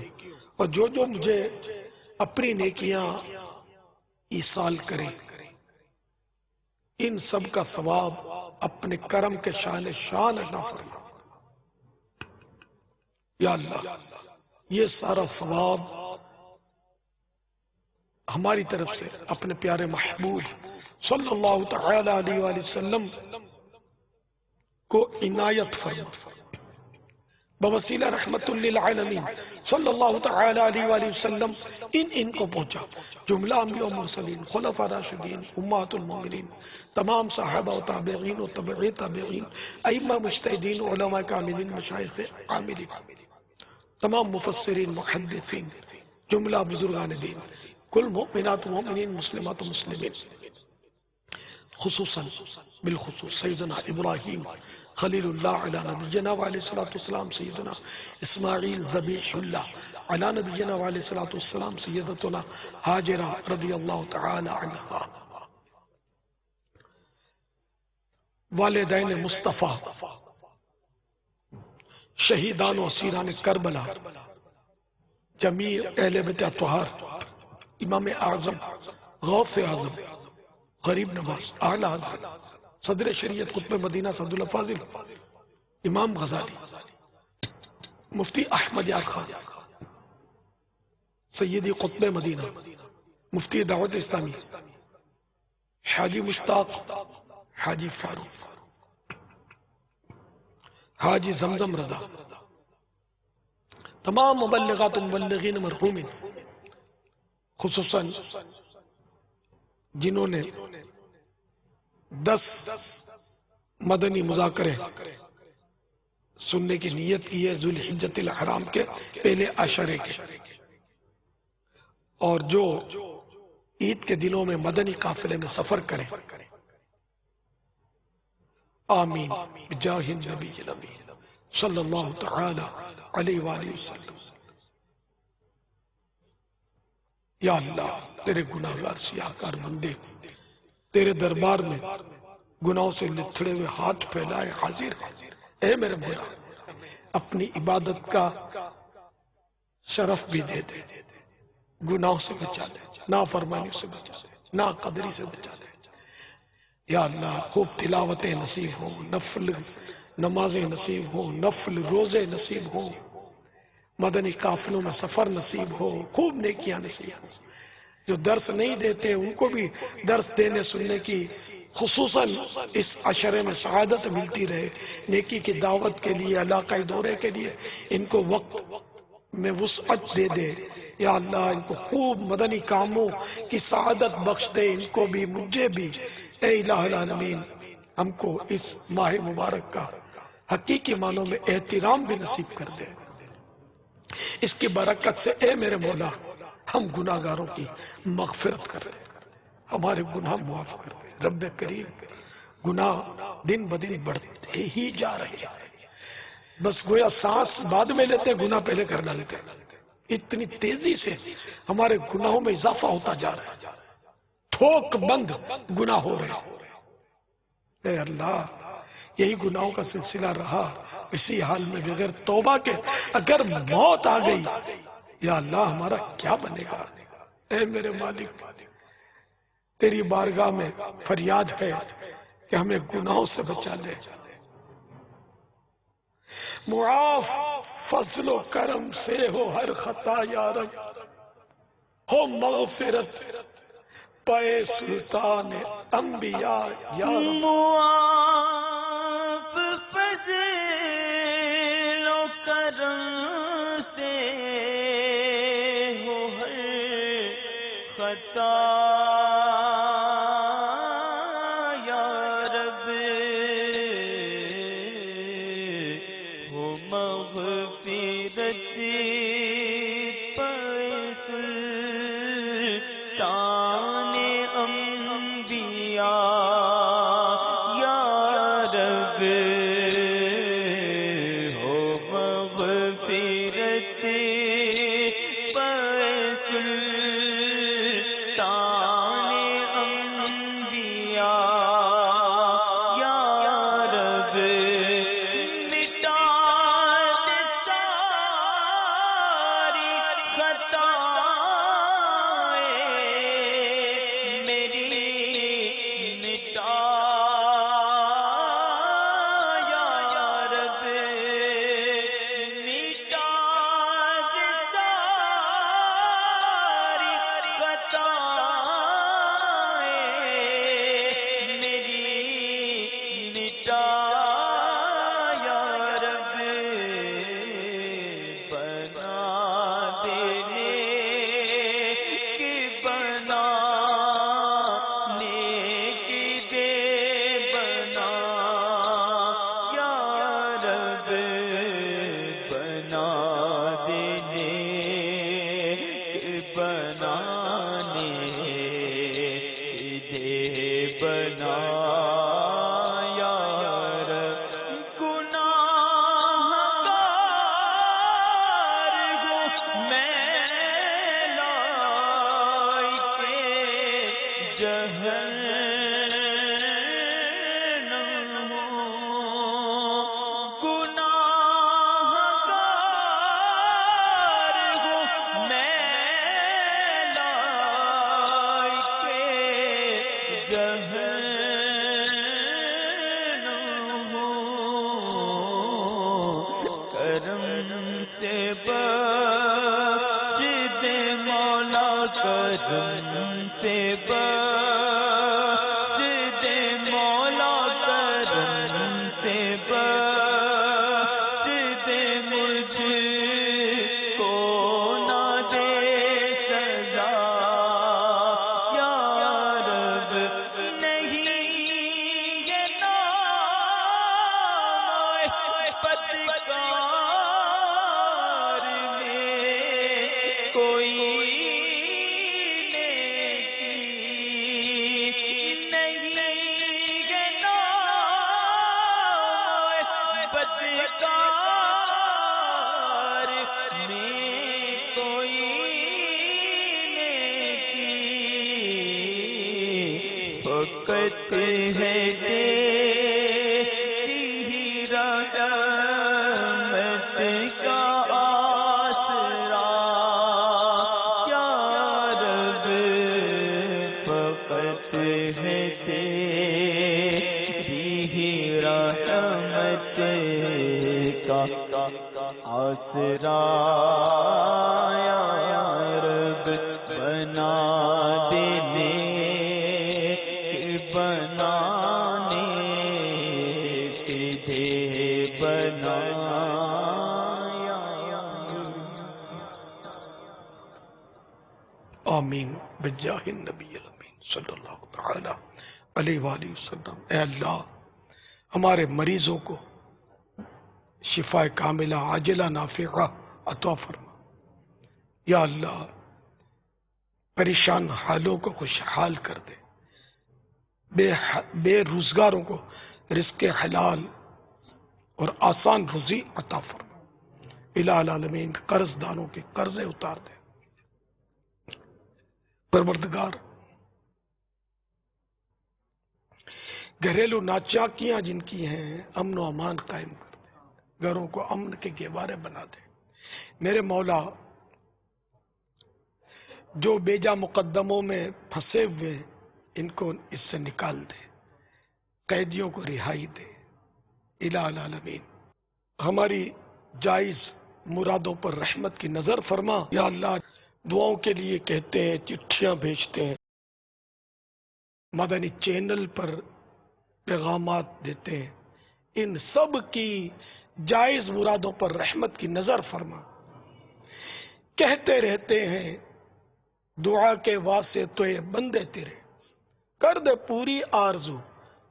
اور جو جو مجھے اپنی نیکیاں ایصال کرے, ان سب کا ثواب اپنے کرم کے شان شان عطا فرما. یا اللہ یہ سارا ثواب ہماری طرف سے اپنے پیارے محبوب صلی اللہ تعالی علیہ وآلہ وسلم کو عنایت فرما. بوسیلہ رحمت للعالمین صلی اللہ تعالی علیہ وآلہ وسلم ان کو پہنچا. جملہ انبیاء و مرسلین, خلفاء راشدین, امہات المومنین, تمام صحابہ و تابعین و تبعی تابعین, ائمہ مجتہدین, علماء کاملین, مشایخ عاملین, تمام مفسرین, محدثین, جملہ بزرگان دین, کل مؤمنات و مؤمنین, مسلمات و مسلمین, خصوصاً بالخصوص سیدنا ابراہیم خلیل اللہ علی نبینا وعلیہ الصلوۃ والسلام, سیدنا اسماعیل ذبیح اللہ علی نبینا وعلیہ الصلوۃ والسلام, سیدتنا ہاجرہ رضی اللہ تعالی عنہا, والدین مصطفیٰ, شہیدان و اسیران کربلا, جمیع اہل بیت اطہار, امام اعظم, غوث اعظم, غریب نواز, اعلی حضرت, صدر شریعت, قطب مدینہ سعد الفاضل, امام غزالی, مفتی احمد یار خان, سیدی قطب مدینہ, مفتی دعوت اسلامی, حاجی مشتاق, حاجی فاروق, حاجی زمزم رضا, تمام مبلغات و مبلغین مرحومین, خصوصاً جنہوں نے 10 مدنی مذاکرے سننے کی نیت کی ہے ذو الحجۃ الحرام کے پہلے عشرے کے, اور جو عید کے دنوں میں مدنی قافلے میں سفر کریں. آمین بجاہ النبی صلی اللہ تعالی علیہ وآلہ وسلم. یا اللہ تیرے گناہگار سیاہکار بندے تیرے دربار میں گناہوں سے لتھڑے ہوئے ہاتھ پھیلائے حاضر ہیں. اے میرے مولا اپنی عبادت کا شرف بھی دے دے, گناہوں سے بچا دے, نافرمانی سے بچا دے, ناقدری سے بچا دے. یا اللہ خوب تلاوتیں نصیب ہوں, نفل نمازیں نصیب ہوں, نفل روزے نصیب ہوں, مدنی قافلوں میں سفر نصیب ہو, خوب نیکیاں نصیب ہوں. جو درس نہیں دیتے ان کو بھی درس دینے سننے کی خصوصاً اس عشرے میں سعادت ملتی رہے، نیکی کی دعوت کے لیے، علاقائی دورے کے لیے ان کو وقت میں وسعت دے دے یا اللہ، ان کو خوب مدنی کاموں کی سعادت بخش دے، ان کو بھی مجھے بھی، اے الہ العالمین ہم کو اس ماہ مبارک کا حقیقی معنوں میں احترام بھی نصیب کر دے۔ اس کی برکت سے اے میرے مولا ہم گناہگاروں کی مغفرت کر رہے، ہمارے گناہ معاف کر دے۔ رب کریم، گناہ دن بدن بڑھتے ہی جا رہے ہیں، بس گویا سانس بعد میں لیتے گناہ پہلے کر ڈالتے، اتنی تیزی سے ہمارے گناہوں میں اضافہ ہوتا جا رہا ہے، ٹھوک بند گناہ ہو رہے ہیں۔ اے اللہ، یہی گناہوں کا سلسلہ رہا، اسی حال میں بغیر توبہ کے اگر موت آ گئی، یا اللہ ہمارا کیا بنے گا؟ اے میرے مالک، تیری بارگاہ میں فریاد ہے کہ ہمیں گناہوں سے بچا لے، معاف فضل و کرم سے ہو ہر خطا یا رب، ہو مغفرت پائے سلطان انبیاء یا رب۔ معاف فضل و کرم سے ہو ہر خطا یا رب، ہو مغفرت پائے سلطان انبیاء یا رب، ہو مغفرت پائے سلطان انبیاء یا رب، مٹا دے ساری خطائیں میری، مٹا یا رب، مٹا دے ساری خطائیں میری، مٹا یا رب، بنا دے نیک بنا، نیک دے بنا یا رب، بنا دے نیک بنا، نیک دے بنا یا رب، گناہگار ہوں میں لائق جہنم ہوں، گناہگار ہوں میں لائق جہنم ہوں، کرم سے بخش دے مولا، کرم سے بخش دے مولا، کرم سے بخش دے، مجھ کو نہ دے سزا یا رب، نہیں یہ نام بدکار میں کوئی نیکی، نہیں یہ نام بدکار میں کوئی نیکی، فقط ہے تیری رحمت کا آسرا یا رب، فقط ہے تیری رحمت کا آسرا یا رب، بنا دے نیک بنا آمین بجاہ النبی الامین صلی اللہ تعالی علیہ وآلہ وسلم۔ اے اللہ ہمارے مریضوں کو شفا کاملہ عاجلہ نافعہ عطا فرما۔ یا اللہ پریشان حالوں کو خوشحال کر دے، بے روزگاروں کو رزق حلال اور آسان روزی عطا فرما۔ الہ العالمین قرض داروں کے قرضے اتار دے۔ پروردگار گھریلو ناچاکیاں جن کی ہیں امن و امان قائم کر دے، گھروں کو امن کے گہوارے بنا دے۔ میرے مولا جو بیجا مقدموں میں پھنسے ہوئے ان کو اس سے نکال دے، قیدیوں کو رہائی دے۔ الہ العالمین ہماری جائز مرادوں پر رحمت کی نظر فرما۔ یا اللہ دعاؤں کے لیے کہتے ہیں، چٹھیاں بھیجتے ہیں، مدنی چینل پر پیغامات دیتے ہیں، ان سب کی جائز مرادوں پر رحمت کی نظر فرما۔ کہتے رہتے ہیں دعا کے واسطے تو یہ بندے تیرے، کر دے پوری آرزو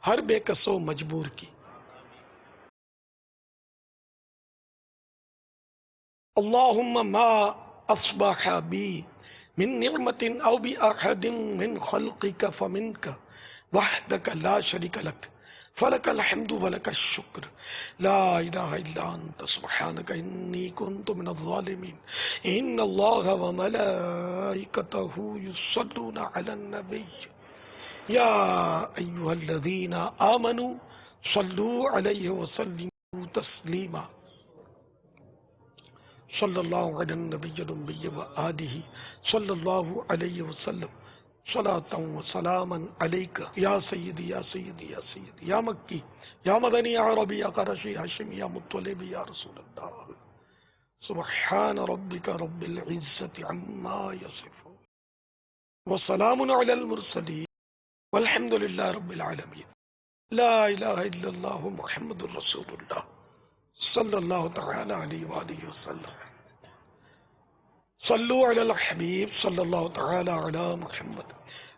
ہر بے کسو مجبور کی۔ اللہم ما اصبح بی من نعمت او بأحد من خلقک فمنک وحدک لا شریک لک فلک الحمد ولک الشکر لا الہ الا انت سبحانک انی کنت من الظالمین ان اللہ وملائکتہ یصلون علی النبی یا ایہا الذین آمنوا صلوا علیہ وسلموا تسلیما صلی اللہ علی النبی النبی وآلہ صلی اللہ علیہ وسلم صلاۃ و سلاما علیک یا سیدی یا سیدی یا سیدی یا مکی یا مدنی یا عربی یا قرشی ہاشمی یا مطلبی یا رسول اللہ سبحان ربک رب العزت عما یصفون وسلام علی المرسلین والحمد للہ رب العالمین لا الہ الا اللہ محمد رسول اللہ صلی اللہ تعالی علیہ وآلہ وسلم صلو علی الحبیب صلی اللہ تعالی علی محمد۔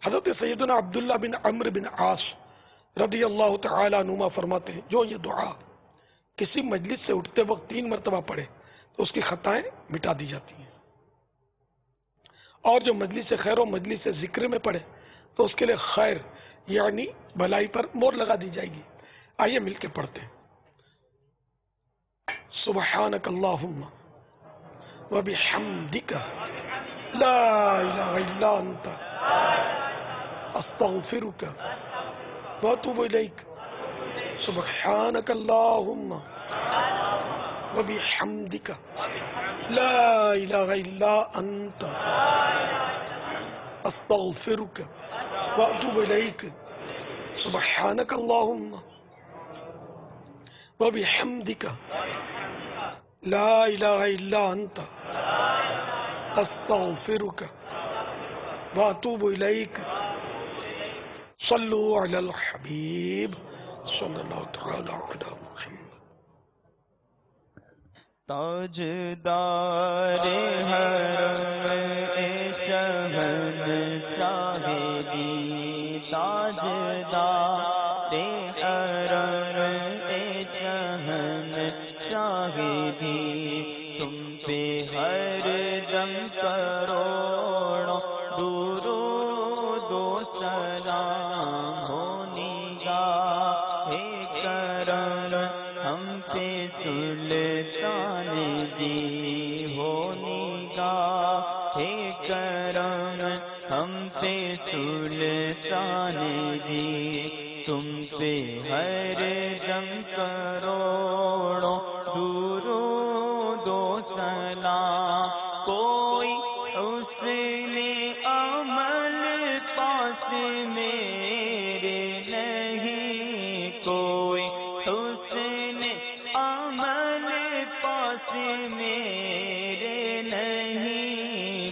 حضرت سیدنا عبداللہ بن عمرو بن عاص رضی اللہ تعالی عنہما فرماتے ہیں جو یہ دعا کسی مجلس سے اٹھتے وقت 3 مرتبہ پڑھے تو اس کی خطائیں مٹا دی جاتی ہیں، اور جو مجلس سے خیر و مجلس سے ذکر میں پڑھے تو اس کے لیے خیر یعنی بھلائی پر مور لگا دی جائے گی۔ آئیے مل کے پڑھتے ہیں۔ سبحانک اللہم وبحمدک لا الہ الا انت استغفرک واتوب الیک سبحانک اللہم وبحمدک لا الہ الا انت استغفرک واتوب الیک سبحانک اللہم وبحمدک لا الہ الا انت استغفرک واتوب الیک صلو علی الحبیب صلی اللہ تعالی علی محمد۔ تاجدار حرم شہنشاہ دی، تاجدار حرم شہنشاہ دی، تم پہ ہر دم کروڑوں درود و سلام ہونی گاہ کرم ہم پہ سلطان دی، ہونی گاہ کرم ہم پہ سلطان دی، تم پہ ہر دم کروڑوں درود و سلام، کوئی حسن عمل پاس میرے نہیں، کوئی حسن عمل پاس میرے نہیں،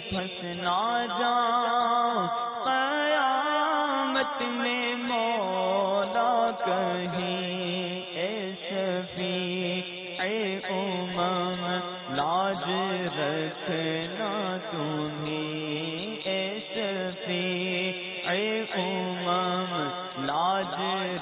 پھنس نہ جاؤں قیامت میں مولا کہیں، اے شفیع امم لاج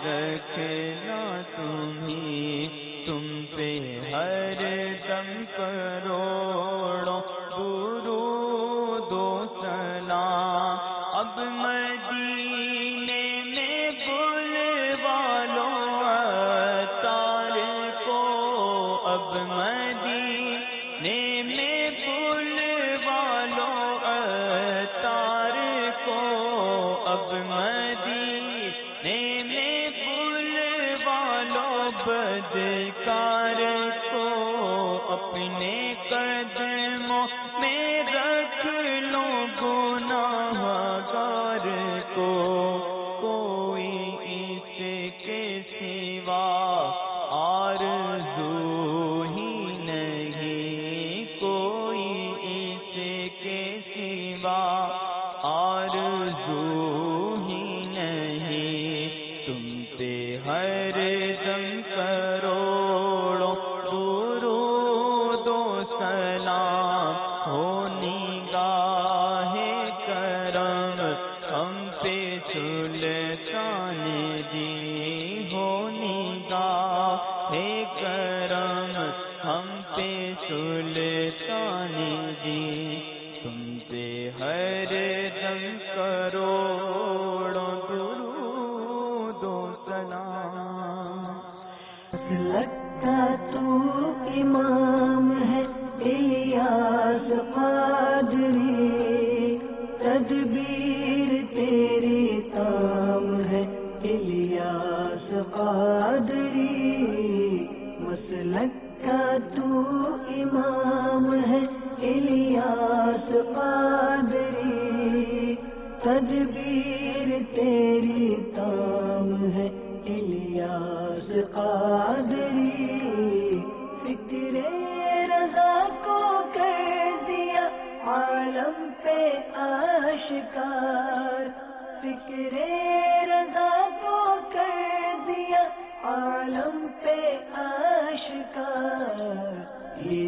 رکھنا تمہیں، تم پہ ہر دم کروڑوں درود و سلام۔ اب مدینے میں بلوا لو عطار کو، اب مدینے میں بلوا لو عطار کو، اب مدینے میں بلوا لو بدکار کو، اپنے قدموں میں رکھ لو گناہ گار کو، کوئی اس کے سوا آرزو ہی نہیں، کوئی اس کے سوا آرزو ہی نہیں، تم پہ ہر دم کروڑوں درود و سلام ہو نگاہ کرم ہم پہ سلطان جی، ہو نگاہ کرم ہم پہ سلطان جی، تم پہ ہر دم کروڑوں درود و سلام۔ لگتا تو امام ہے الیاس قادری، تدبیر تیری تام ہے الیاس قادری، مسلک کا تو امام ہے الیاس قادری، تدبیر تیری تام ہے الیاس قادری، فکر رضا کو کر دیا عالم پہ آشکار، فکر رضا کو کر دیا عالم پہ آشکار، یہ